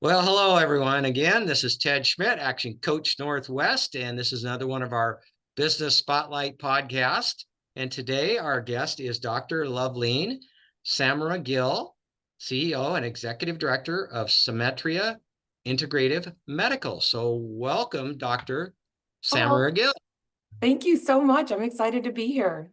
Well, hello, everyone. Again, this is Ted Schmidt, Action Coach Northwest, and this is another one of our Business Spotlight podcast. And today, our guest is Dr. Lavleen Samra-Gill, CEO and Executive Director of Symmetria Integrative Medical. So welcome, Dr. Oh, Samra-Gill. thank you so much. I'm excited to be here.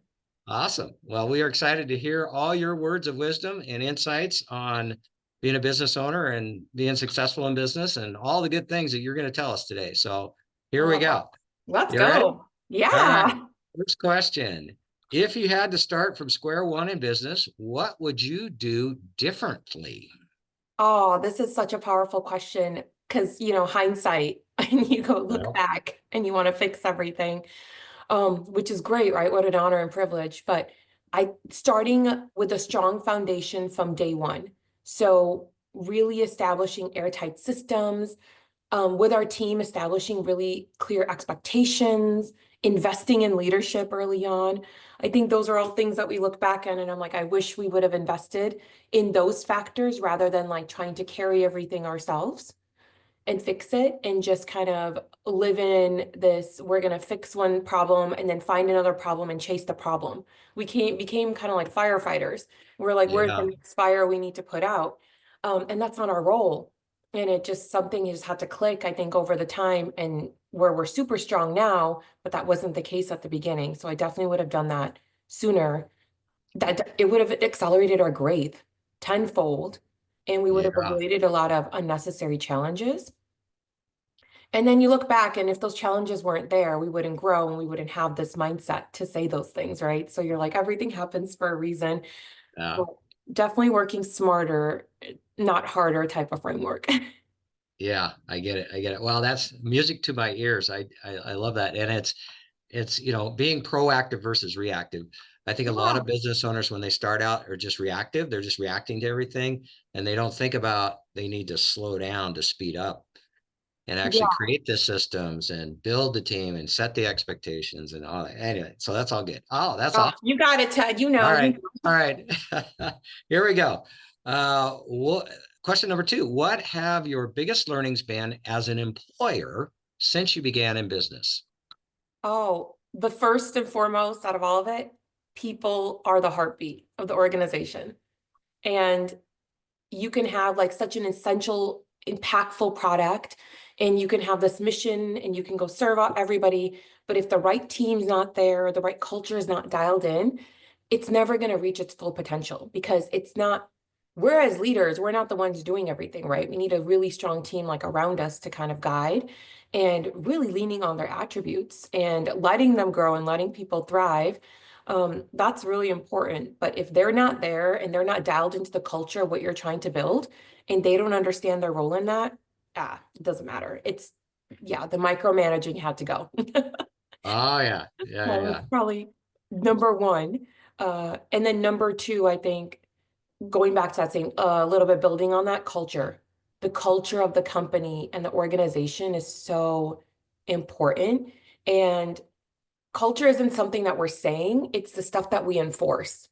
Awesome. Well, we are excited to hear all your words of wisdom and insights on being a business owner and being successful in business and all the good things that you're going to tell us today. So here we Oh, go. let's You ready? go. All right. Yeah. First question. If you had to start from square one in business, what would you do differently? Oh, this is such a powerful question because, hindsight, and you go look Well, back and you want to fix everything, which is great, right? What an honor and privilege. But starting with a strong foundation from day one. So really establishing airtight systems, with our team, establishing really clear expectations, investing in leadership early on. I think those are all things that we look back on and I'm like, I wish we would have invested in those factors rather than like trying to carry everything ourselves and fix it and just kind of live in this, we're going to fix one problem and then find another problem and chase the problem. We became kind of like firefighters. We're like, where's the yeah. next fire we need to put out? And that's not our role. And it just something you just had to click, I think, over the time and where we're super strong now, but that wasn't the case at the beginning. So I definitely would have done that sooner. That it would have accelerated our growth tenfold, and we would have Yeah. avoided a lot of unnecessary challenges. And then you look back, and if those challenges weren't there, we wouldn't grow and we wouldn't have this mindset to say those things, right? So you're like, everything happens for a reason. Yeah. Well, definitely working smarter, not harder type of framework. Yeah, I get it. I get it. Well, that's music to my ears. I love that. And it's being proactive versus reactive. I think a lot Yeah. of business owners, when they start out, are just reactive. They're just reacting to everything, and they don't think about they need to slow down to speed up and actually Yeah. create the systems and build the team and set the expectations and all that. Anyway, so that's all good. Oh, that's Oh, awesome. you got it, Ted. All You right. know. All right. Here we go. Question number two. What have your biggest learnings been as an employer since you began in business? Oh, the first and foremost out of all of it, people are the heartbeat of the organization. And you can have like such an essential, impactful product, and you can have this mission and you can go serve out everybody. But if the right team's not there, the right culture is not dialed in, it's never going to reach its full potential because it's not, we're as leaders, we're not the ones doing everything, right? We need a really strong team like around us to kind of guide and really leaning on their attributes and letting them grow and letting people thrive. That's really important. But if they're not there and they're not dialed into the culture of what you're trying to build and they don't understand their role in that, it doesn't matter. Yeah, the micromanaging had to go. Oh yeah. Yeah, That was yeah. probably number one. And then number two, I think going back to that saying a little bit building on that culture, the culture of the company and the organization is so important. And culture isn't something that we're saying, it's the stuff that we enforce.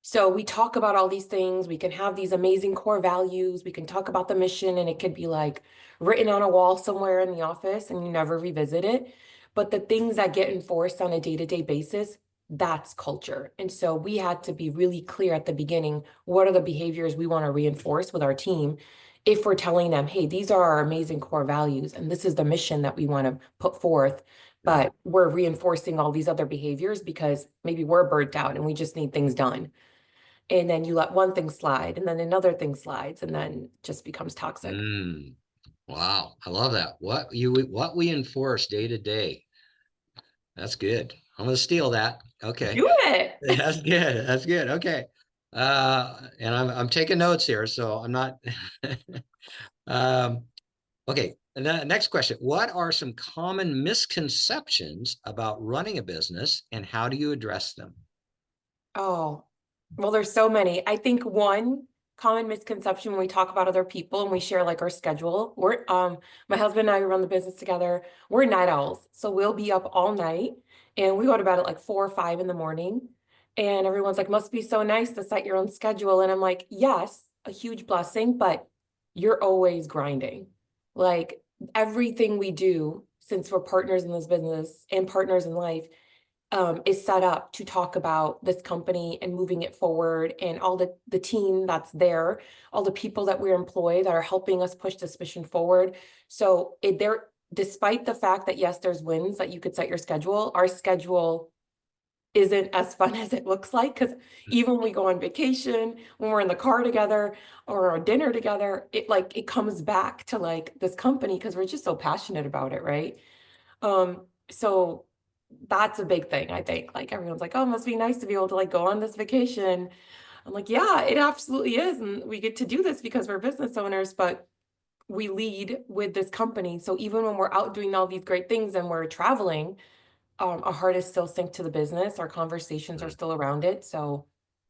So we talk about all these things, we can have these amazing core values, we can talk about the mission, and it could be like written on a wall somewhere in the office and you never revisit it. But the things that get enforced on a day-to-day basis, that's culture. And so we had to be really clear at the beginning, what are the behaviors we want to reinforce with our team if we're telling them, hey, these are our amazing core values, and this is the mission that we want to put forth. Yeah. But we're reinforcing all these other behaviors because maybe we're burnt out and we just need things done. And then you let one thing slide and then another thing slides and then just becomes toxic. Mm, wow. I love that. What we enforce day to day. That's good. I'm gonna steal that. Okay. Do it. That's good. That's good. Okay. And I'm taking notes here, so I'm not um okay. Next question. What are some common misconceptions about running a business and how do you address them? Oh, well, there's so many. I think one common misconception when we talk about other people and we share like our schedule, my husband and I run the business together. We're night owls. So we'll be up all night and we go to bed at like 4 or 5 in the morning. And everyone's like, must be so nice to set your own schedule. And I'm like, yes, a huge blessing, but you're always grinding. Like everything we do, since we're partners in this business and partners in life, is set up to talk about this company and moving it forward, and all the team that's there, all the people that we employ that are helping us push this mission forward. So despite the fact that yes, there's wins that you could set your schedule, our schedule isn't as fun as it looks like, because even when we go on vacation, when we're in the car together or our dinner together, it comes back to like this company because we're just so passionate about it, right? So that's a big thing, I think. Like everyone's like, oh, it must be nice to be able to like go on this vacation. I'm like, yeah, it absolutely is. And we get to do this because we're business owners, but we lead with this company. So even when we're out doing all these great things and we're traveling, our heart is still synced to the business. Our conversations are Mm. still around it. So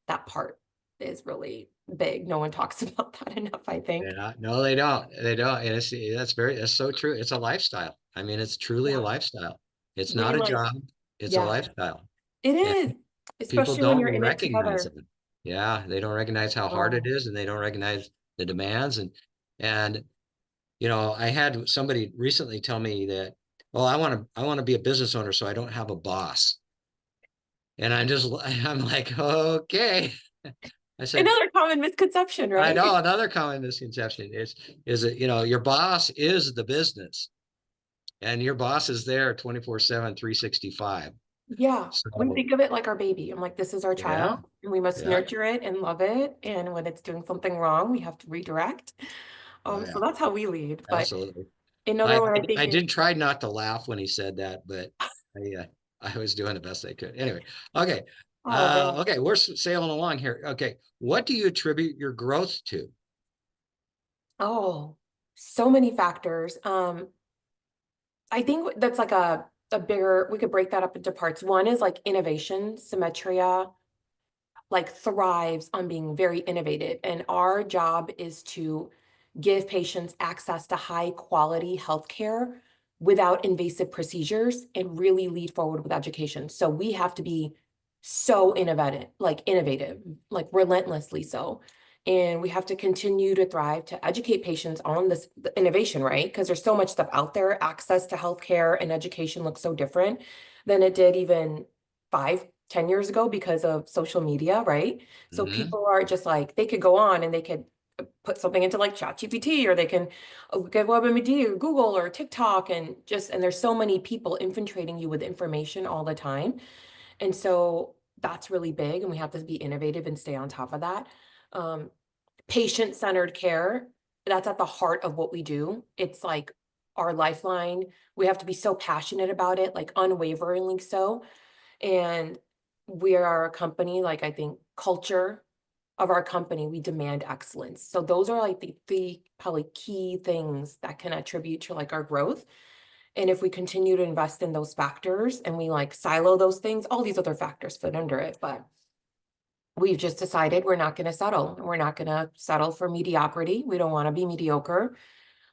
that part is really big. No one talks about that enough, I think. Yeah, no, they don't. They don't. And that's so true. It's a lifestyle. I mean, it's truly a Yeah. lifestyle. It's We not a like, job. It's a yeah, lifestyle. it And is, people especially when don't you're in it recognize together. it. Yeah, they don't recognize how hard it Oh, is, and they don't recognize the demands. And I had somebody recently tell me that, well, I want to be a business owner, so I don't have a boss. And I'm like, okay. I said, another common misconception, I right? know another common misconception is that, your boss is the business, and your boss is there 24/7, 365. Yeah, we So think of it like our baby. I'm like, this is our yeah, child, and we must yeah, nurture it and love it. And when it's doing something wrong, we have to redirect. oh So yeah, that's how we lead. But absolutely. I another one I think I is, did try not to laugh when he said that, but I was doing the best I could. Anyway, okay. oh man, Okay, we're sailing along here. Okay, what do you attribute your growth to? oh, so many factors. I think that's like a bigger, we could break that up into parts. One is like innovation. Symmetria like thrives on being very innovative. And our job is to give patients access to high quality healthcare without invasive procedures and really lead forward with education. So we have to be so innovative, like relentlessly so. And we have to continue to thrive to educate patients on this innovation, right? Because there's so much stuff out there. Access to healthcare and education looks so different than it did even 5, 10 years ago because of social media, right? So Hmm. people are just like, they could go on and they could put something into like ChatGPT, or they can get WebMD or Google or TikTok, and there's so many people infiltrating you with information all the time. And so that's really big, and we have to be innovative and stay on top of that. Um, Patient-centered care, that's at the heart of what we do. It's like our lifeline. We have to be so passionate about it, like unwaveringly so. And we are a company, like I think culture of our company, we demand excellence. So those are like the probably key things that can attribute to like our growth. And if we continue to invest in those factors and we like silo those things, all these other factors fit under it. But we've just decided we're not going to settle. We're not going to settle for mediocrity. We don't want to be mediocre.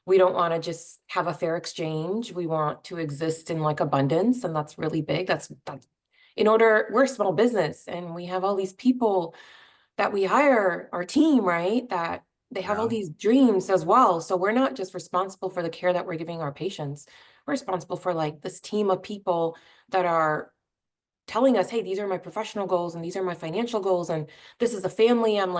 We don't want to just have a fair exchange. We want to exist in like abundance. And that's really big. That's in order, we're a small business and we have all these people that we hire, our team, right? That they have all Yeah. these dreams as well. So we're not just responsible for the care that we're giving our patients. We're responsible for like this team of people that are telling us, hey, these are my professional goals and these are my financial goals. And this is a family I'm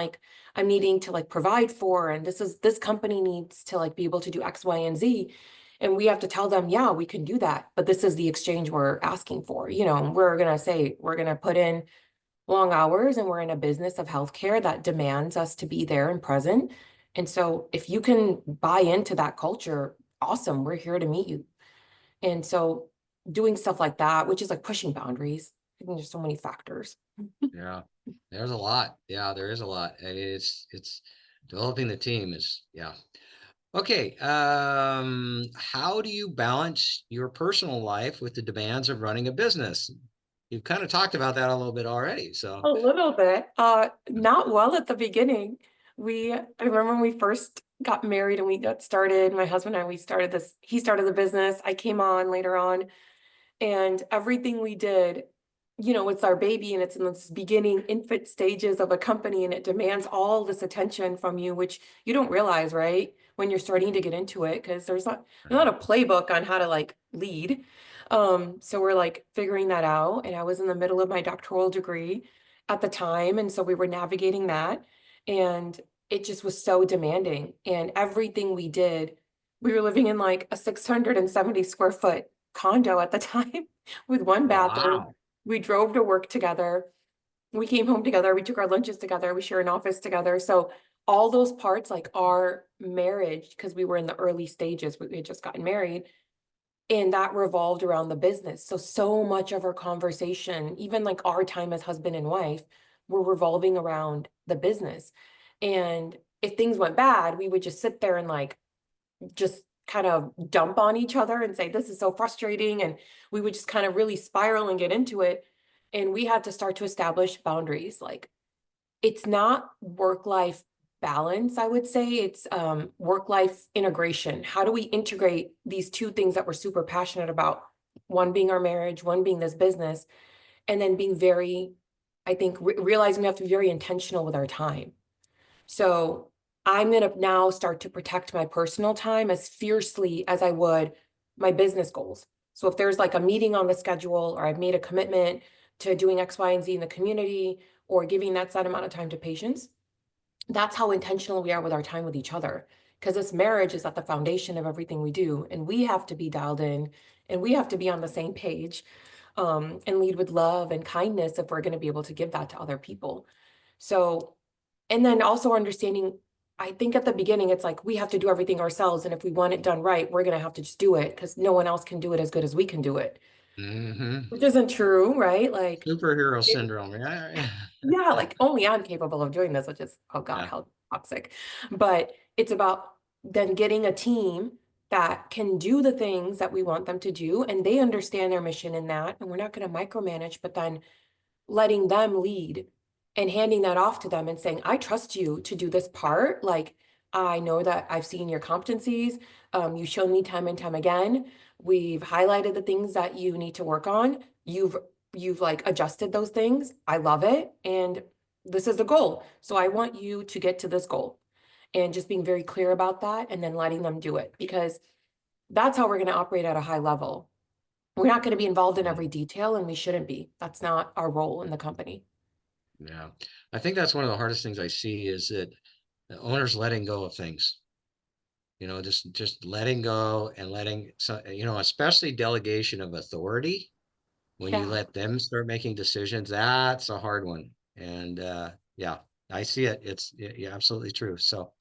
needing to like provide for. And this company needs to like be able to do X, Y, and Z. And we have to tell them, yeah, we can do that. But this is the exchange we're asking for. We're going to say, we're going to put in long hours, and we're in a business of healthcare that demands us to be there and present. And so if you can buy into that culture, awesome, we're here to meet you. And so doing stuff like that, which is like pushing boundaries, I think there's so many factors. Yeah, there's a lot. Yeah, there is a lot. And it's developing the team is, yeah. Okay. How do you balance your personal life with the demands of running a business? You've kind of talked about that a little bit already. A So little bit, not well at the beginning. I remember when we first got married and we got started, my husband and I, he started the business. I came on later on, and everything we did it's our baby and it's in this beginning infant stages of a company and it demands all this attention from you, which you don't realize, right? When you're starting to get into it, because there's not a playbook on how to like lead. So we're like figuring that out. And I was in the middle of my doctoral degree at the time. And so we were navigating that. And it just was so demanding. And everything we did, we were living in like a 670 square foot condo at the time with one bathroom. Wow. We drove to work together. We came home together. We took our lunches together. We share an office together. So all those parts, like our marriage, because we were in the early stages, we had just gotten married, and that revolved around the business. So much of our conversation, even like our time as husband and wife, were revolving around the business. And if things went bad, we would just sit there and like just kind of dump on each other and say, this is so frustrating. And we would just kind of really spiral and get into it. And we had to start to establish boundaries. Like it's not work-life balance, I would say. It's work-life integration. How do we integrate these two things that we're super passionate about? One being our marriage, one being this business, and then being very, I think, realizing we have to be very intentional with our time. So I'm going to now start to protect my personal time as fiercely as I would my business goals. So if there's like a meeting on the schedule, or I've made a commitment to doing X, Y, and Z in the community, or giving that set amount of time to patients, that's how intentional we are with our time with each other. Because this marriage is at the foundation of everything we do. And we have to be dialed in and we have to be on the same page, and lead with love and kindness if we're going to be able to give that to other people. So, and then also understanding, I think at the beginning, it's like we have to do everything ourselves. And if we want it done right, we're going to have to just do it because no one else can do it as good as we can do it, Hmm. which isn't true, right? Like, Superhero it, syndrome. Yeah. yeah, like only I'm capable of doing this, which is, oh God, Yeah. how toxic. But it's about then getting a team that can do the things that we want them to do. And they understand their mission in that. And we're not going to micromanage, but then letting them lead and handing that off to them and saying, I trust you to do this part. Like, I know that I've seen your competencies. You've shown me time and time again. We've highlighted the things that you need to work on. You've like adjusted those things. I love it. And this is the goal. So I want you to get to this goal, and just being very clear about that and then letting them do it, because that's how we're going to operate at a high level. We're not going to be involved in every detail, and we shouldn't be. That's not our role in the company. Yeah. I think that's one of the hardest things I see is that the owners letting go of things, just letting go and letting, so, especially delegation of authority. When you Yeah. let them start making decisions, that's a hard one. And yeah, I see it. It's yeah, absolutely true. So,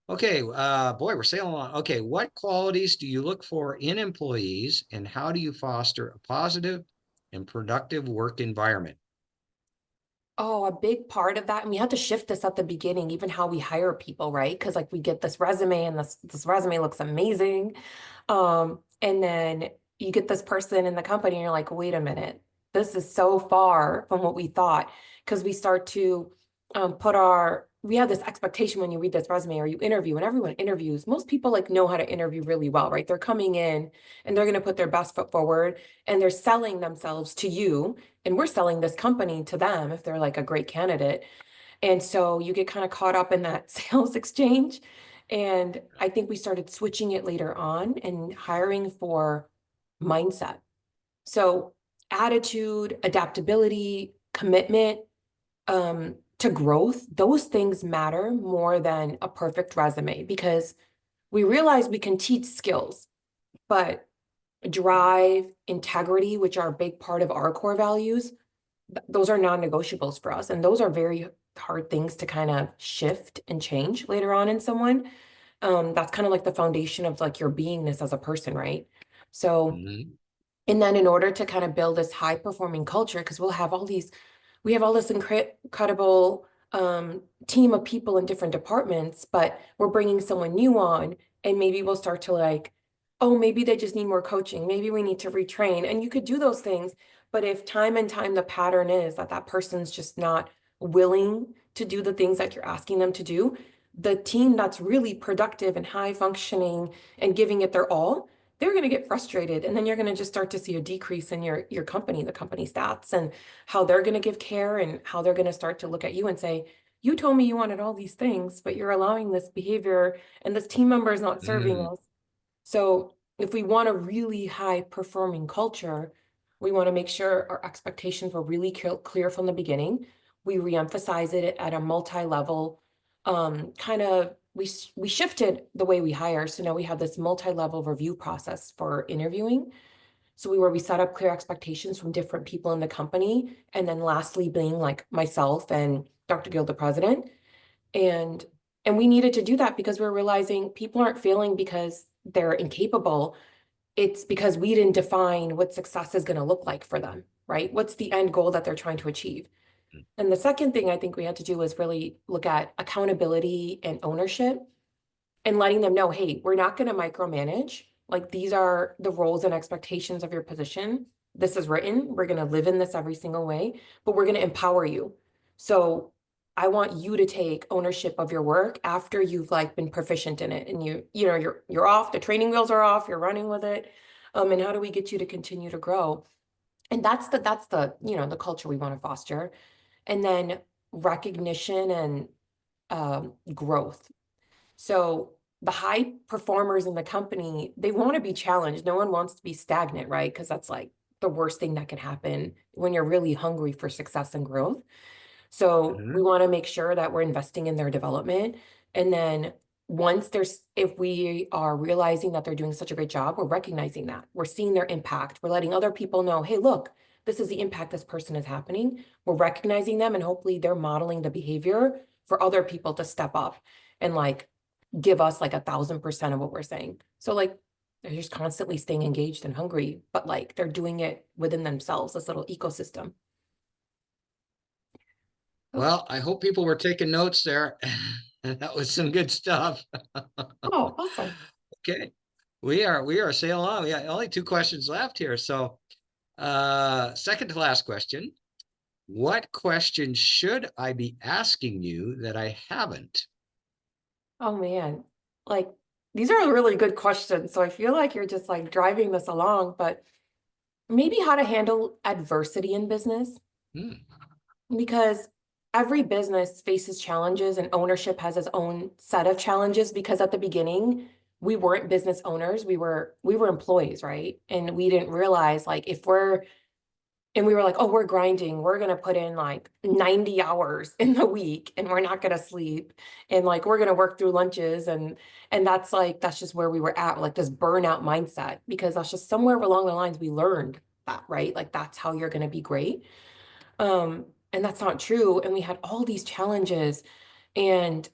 okay, boy, we're sailing along. Okay, what qualities do you look for in employees, and how do you foster a positive and productive work environment? Oh, a big part of that, and we had to shift this at the beginning, even how we hire people, right? Because like we get this resume and this resume looks amazing. And then you get this person in the company and you're like, wait a minute, this is so far from what we thought. Because we start to we have this expectation when you read this resume or you interview, and everyone interviews. Most people like know how to interview really well, right? They're coming in and they're going to put their best foot forward and they're selling themselves to you, and we're selling this company to them if they're like a great candidate. And so you get kind of caught up in that sales exchange. And I think we started switching it later on and hiring for mindset. So attitude, adaptability, commitment, to growth, those things matter more than a perfect resume, because we realize we can teach skills, but drive, integrity, which are a big part of our core values, those are non-negotiables for us. And those are very hard things to kind of shift and change later on in someone. That's kind of like the foundation of like your beingness as a person, right? So, Mhm. and then in order to kind of build this high performing culture, because we have all this incredible team of people in different departments, but we're bringing someone new on, and maybe we'll start to like, oh, maybe they just need more coaching. Maybe we need to retrain. And you could do those things. But if time and time the pattern is that that person's just not willing to do the things that you're asking them to do, the team that's really productive and high functioning and giving it their all, they're going to get frustrated. And then you're going to just start to see a decrease in your company, the company stats, and how they're going to give care and how they're going to start to look at you and say, you told me you wanted all these things, but you're allowing this behavior and this team member is not serving us. So if we want a really high performing culture, we want to make sure our expectations were really clear from the beginning. We reemphasize it at a multi-level kind of, we shifted the way we hire. So now we have this multi-level review process for interviewing. So we set up clear expectations from different people in the company. And then lastly, being like myself and Dr. Gill, the president. And we needed to do that because we're realizing people aren't failing because they're incapable. It's because we didn't define what success is going to look like for them, right? What's the end goal that they're trying to achieve? And the second thing I think we had to do was really look at accountability and ownership and letting them know, hey, we're not going to micromanage. Like, these are the roles and expectations of your position. This is written. We're going to live in this every single way, but we're going to empower you. So I want you to take ownership of your work after you've like been proficient in it, and you're off, the training wheels are off, you're running with it. And how do we get you to continue to grow? And that's the the culture we want to foster. And then recognition and growth. So the high performers in the company, they want to be challenged. No one wants to be stagnant, right? Because that's like the worst thing that can happen when you're really hungry for success and growth. So we want to make sure that we're investing in their development. And then if we are realizing that they're doing such a great job, we're recognizing that. We're seeing their impact. We're letting other people know, hey, look, this is the impact this person is happening. We're recognizing them, and hopefully they're modeling the behavior for other people to step up and like give us like 1,000% of what we're saying. So like they're just constantly staying engaged and hungry, but like they're doing it within themselves, this little ecosystem. Well, I hope people were taking notes there. That was some good stuff. Oh, awesome. Okay. We are sailing on. We got only 2 questions left here. So second to last question. What question should I be asking you that I haven't? Oh man, like these are really good questions. So I feel like you're just like driving this along, but maybe how to handle adversity in business, because every business faces challenges and ownership has its own set of challenges, because at the beginning we weren't business owners, we were employees, right? And we didn't realize like we were like, oh, we're grinding. We're going to put in like 90 hours in the week and we're not going to sleep. And like, we're going to work through lunches. And that's just where we were at, like this burnout mindset, because that's just somewhere along the lines we learned that, right? Like, that's how you're going to be great. And that's not true. And we had all these challenges. And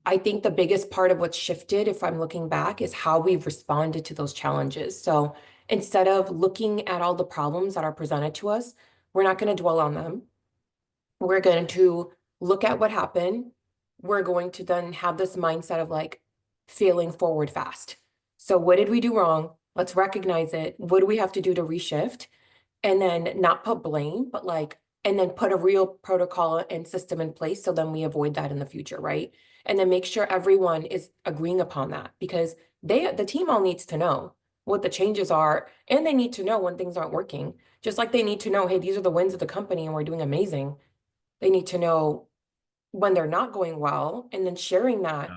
I think the biggest part of what's shifted, if I'm looking back, is how we've responded to those challenges. So instead of looking at all the problems that are presented to us, we're not going to dwell on them. We're going to look at what happened. We're going to then have this mindset of like failing forward fast. So what did we do wrong? Let's recognize it. What do we have to do to reshift? And then not put blame, but like, and then put a real protocol and system in place so then we avoid that in the future, right? And then make sure everyone is agreeing upon that, because the team all needs to know what the changes are, and they need to know when things aren't working. Just like they need to know, hey, these are the wins of the company and we're doing amazing. They need to know when they're not going well, and then sharing that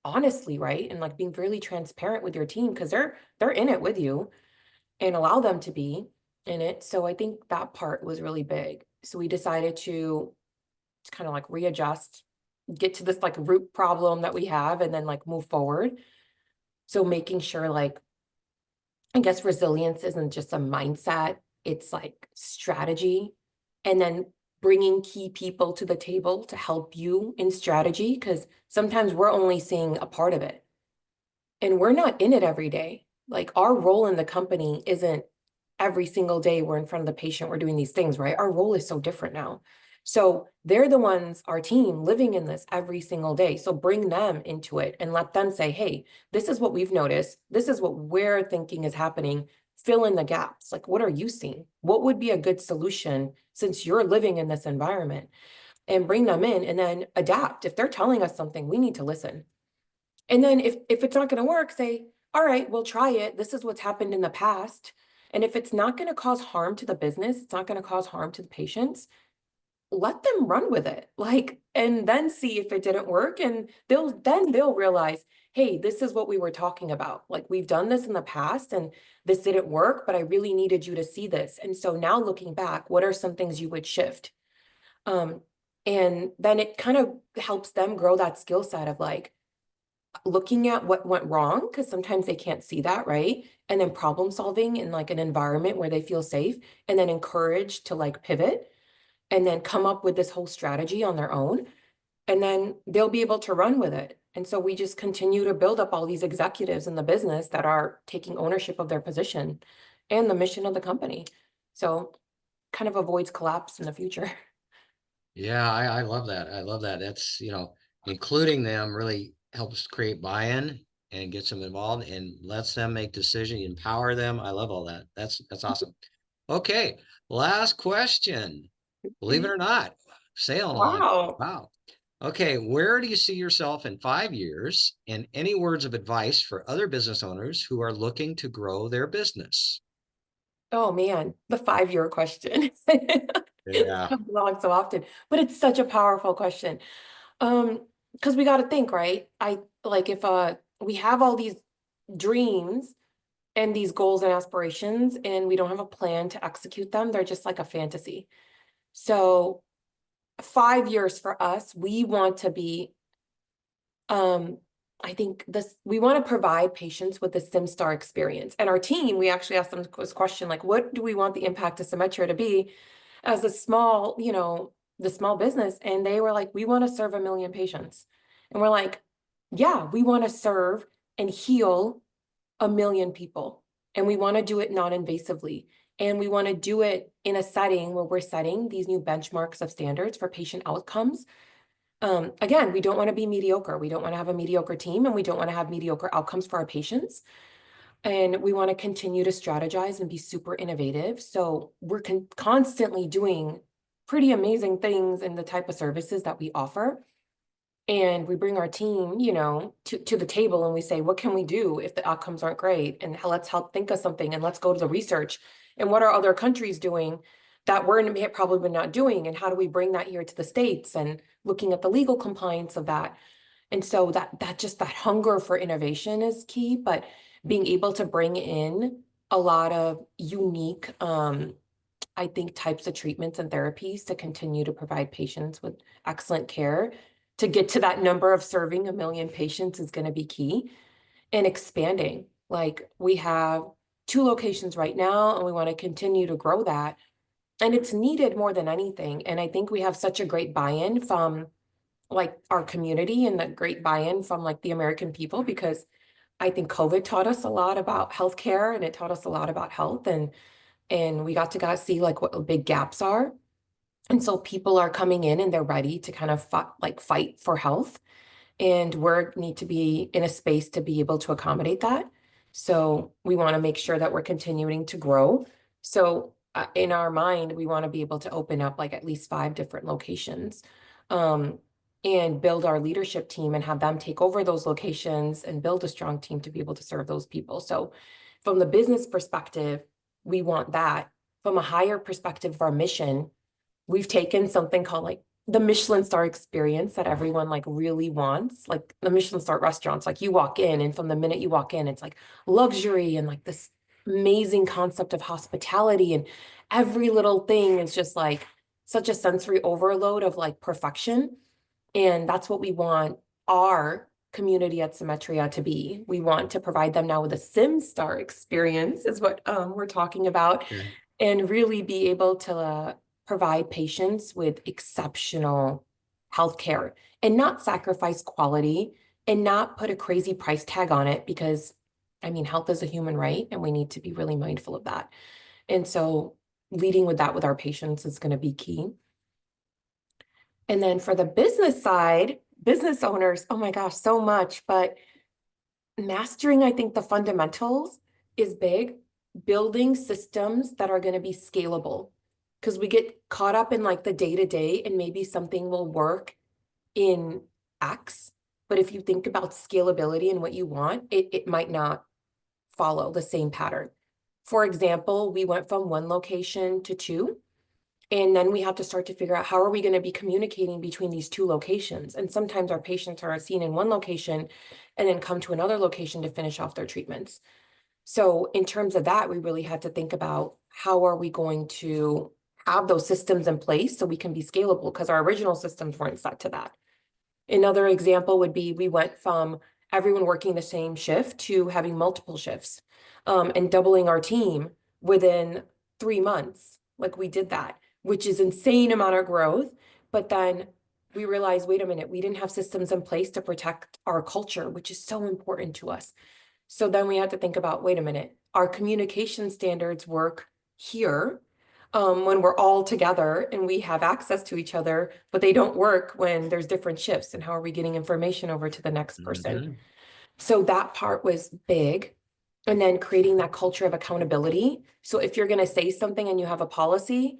honestly, right? And like being really transparent with your team, because they're in it with you, and allow them to be in it. So I think that part was really big. So we decided to kind of like readjust, get to this like root problem that we have, and then like move forward. So making sure like, I guess resilience isn't just a mindset, it's like strategy. And then bringing key people to the table to help you in strategy, because sometimes we're only seeing a part of it. And we're not in it every day. Like, our role in the company isn't every single day we're in front of the patient, we're doing these things, right? Our role is so different now. So they're the ones, our team, living in this every single day. So bring them into it and let them say, hey, this is what we've noticed. This is what we're thinking is happening. Fill in the gaps. Like, what are you seeing? What would be a good solution since you're living in this environment? And bring them in and then adapt. If they're telling us something, we need to listen. And then if it's not going to work, say, all right, we'll try it. This is what's happened in the past. And if it's not going to cause harm to the business, it's not going to cause harm to the patients, let them run with it. Like, and then see if it didn't work. And they'll realize, hey, this is what we were talking about. Like, we've done this in the past and this didn't work, but I really needed you to see this. And so now looking back, what are some things you would shift? Um, and then it kind of helps them grow that skill set of like looking at what went wrong, because sometimes they can't see that, right? And then problem solving in like an environment where they feel safe, and then encouraged to like pivot and then come up with this whole strategy on their own. And then they'll be able to run with it. And so we just continue to build up all these executives in the business that are taking ownership of their position and the mission of the company. So kind of avoids collapse in the future. Yeah, I love that. I love that. That's, including them really helps create buy-in and gets them involved and lets them make decisions, empower them. I love all that. That's awesome. Okay, last question. Believe it or not, sailing along. Wow. Wow. Okay, where do you see yourself in 5 years? And any words of advice for other business owners who are looking to grow their business? Oh man, the 5-year question. Yeah. Comes along so often, but it's such a powerful question. Because we got to think, right? I like if we have all these dreams and these goals and aspirations, and we don't have a plan to execute them, they're just like a fantasy. So 5 years for us, we want to be, I think we want to provide patients with the SimStar experience. And our team, we actually asked them this question, like, what do we want the impact of Symmetria to be as a small, the small business? And they were like, we want to serve 1 million patients. And we're like, yeah, we want to serve and heal 1 million people. And we want to do it non-invasively. And we want to do it in a setting where we're setting these new benchmarks of standards for patient outcomes. Again, we don't want to be mediocre. We don't want to have a mediocre team, and we don't want to have mediocre outcomes for our patients. And we want to continue to strategize and be super innovative. So we're constantly doing pretty amazing things in the type of services that we offer. And we bring our team, to the table, and we say, what can we do if the outcomes aren't great? And let's help think of something, and let's go to the research. And what are other countries doing that we're probably not doing? And how do we bring that here to the States, and looking at the legal compliance of that? And so that hunger for innovation is key, but being able to bring in a lot of unique, I think, types of treatments and therapies to continue to provide patients with excellent care to get to that number of serving 1 million patients is going to be key. And expanding, like we have 2 locations right now, and we want to continue to grow that. And it's needed more than anything. And I think we have such a great buy-in from like our community, and a great buy-in from like the American people, because I think COVID taught us a lot about healthcare, and it taught us a lot about health, and we got to see like what the big gaps are. And so people are coming in and they're ready to kind of fight for health. And we need to be in a space to be able to accommodate that. So we want to make sure that we're continuing to grow. So in our mind, we want to be able to open up like at least 5 different locations, and build our leadership team and have them take over those locations and build a strong team to be able to serve those people. So from the business perspective, we want that. From a higher perspective of our mission, we've taken something called like the Michelin star experience that everyone like really wants, like the Michelin star restaurants. Like you walk in, and from the minute you walk in, it's like luxury and like this amazing concept of hospitality, and every little thing is just like such a sensory overload of like perfection. And that's what we want our community at Symmetria to be. We want to provide them now with a SimStar experience, is what we're talking about, Okay. and really be able to provide patients with exceptional healthcare and not sacrifice quality and not put a crazy price tag on it, because I mean, health is a human right, and we need to be really mindful of that. And so leading with that with our patients is going to be key. And then for the business side, business owners, oh my gosh, so much, but mastering, I think, the fundamentals is big. Building systems that are going to be scalable, because we get caught up in like the day-to-day, and maybe something will work in X, but if you think about scalability and what you want, it might not. follow the same pattern. For example, we went from one location to two, and then we had to start to figure out how are we going to be communicating between these two locations. And sometimes our patients are seen in one location and then come to another location to finish off their treatments. So in terms of that, we really had to think about how are we going to have those systems in place so we can be scalable, because our original systems weren't set to that. Another example would be we went from everyone working the same shift to having multiple shifts, and doubling our team within 3 months. Like, we did that, which is insane amount of growth. But then we realized, wait a minute, we didn't have systems in place to protect our culture, which is so important to us. So then we had to think about, wait a minute, our communication standards work here, when we're all together and we have access to each other, but they don't work when there's different shifts. And how are we getting information over to the next person? So that part was big. And then creating that culture of accountability. So if you're going to say something and you have a policy,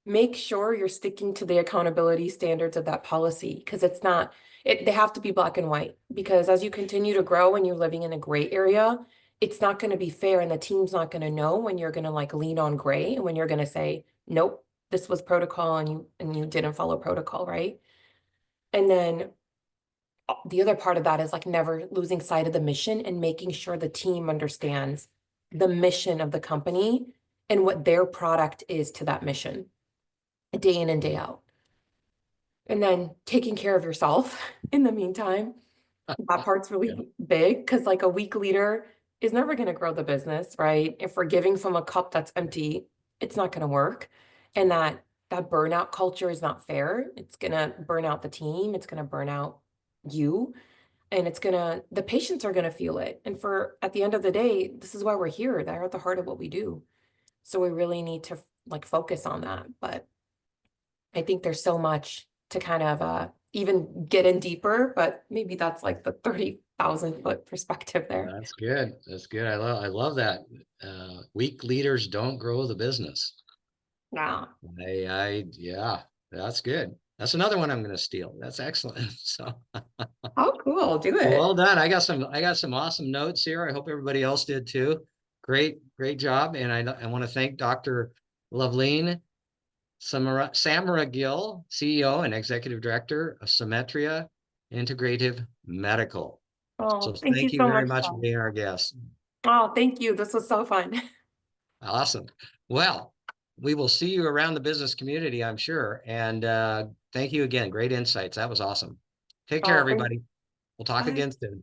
make sure you're sticking to the accountability standards of that policy, because they have to be black and white, because as you continue to grow and you're living in a gray area, it's not going to be fair, and the team's not going to know when you're going to like lean on gray and when you're going to say, nope, this was protocol and you didn't follow protocol, right? And then the other part of that is like never losing sight of the mission and making sure the team understands the mission of the company and what their product is to that mission, day in and day out. And then taking care of yourself in the meantime. That part's really big, because like a weak leader is never going to grow the business, right? If we're giving from a cup that's empty, it's not going to work. And that burnout culture is not fair. It's going to burn out the team. It's going to burn out you. And the patients are going to feel it. And at the end of the day, this is why we're here. They're at the heart of what we do. So we really need to like focus on that. But I think there's so much to kind of even get in deeper, but maybe that's like the 30,000 foot perspective there. That's good. That's good. I love that. Weak leaders don't grow the business. Yeah. Yeah, that's good. That's another one I'm going to steal. That's excellent. So, Oh, cool. Do it. well done. I got some awesome notes here. I hope everybody else did too. Great job. And I want to thank Dr. Lavleen Samra-Gill, CEO and Executive Director of Symmetria Integrative Medical. So Oh, thank you thank you so very much, much for Tom. being our guest. Oh, thank you. This was so fun. Awesome. Well, we will see you around the business community, I'm sure. And thank you again. Great insights. That was awesome. Take care, Oh, everybody. We'll talk bye. again soon.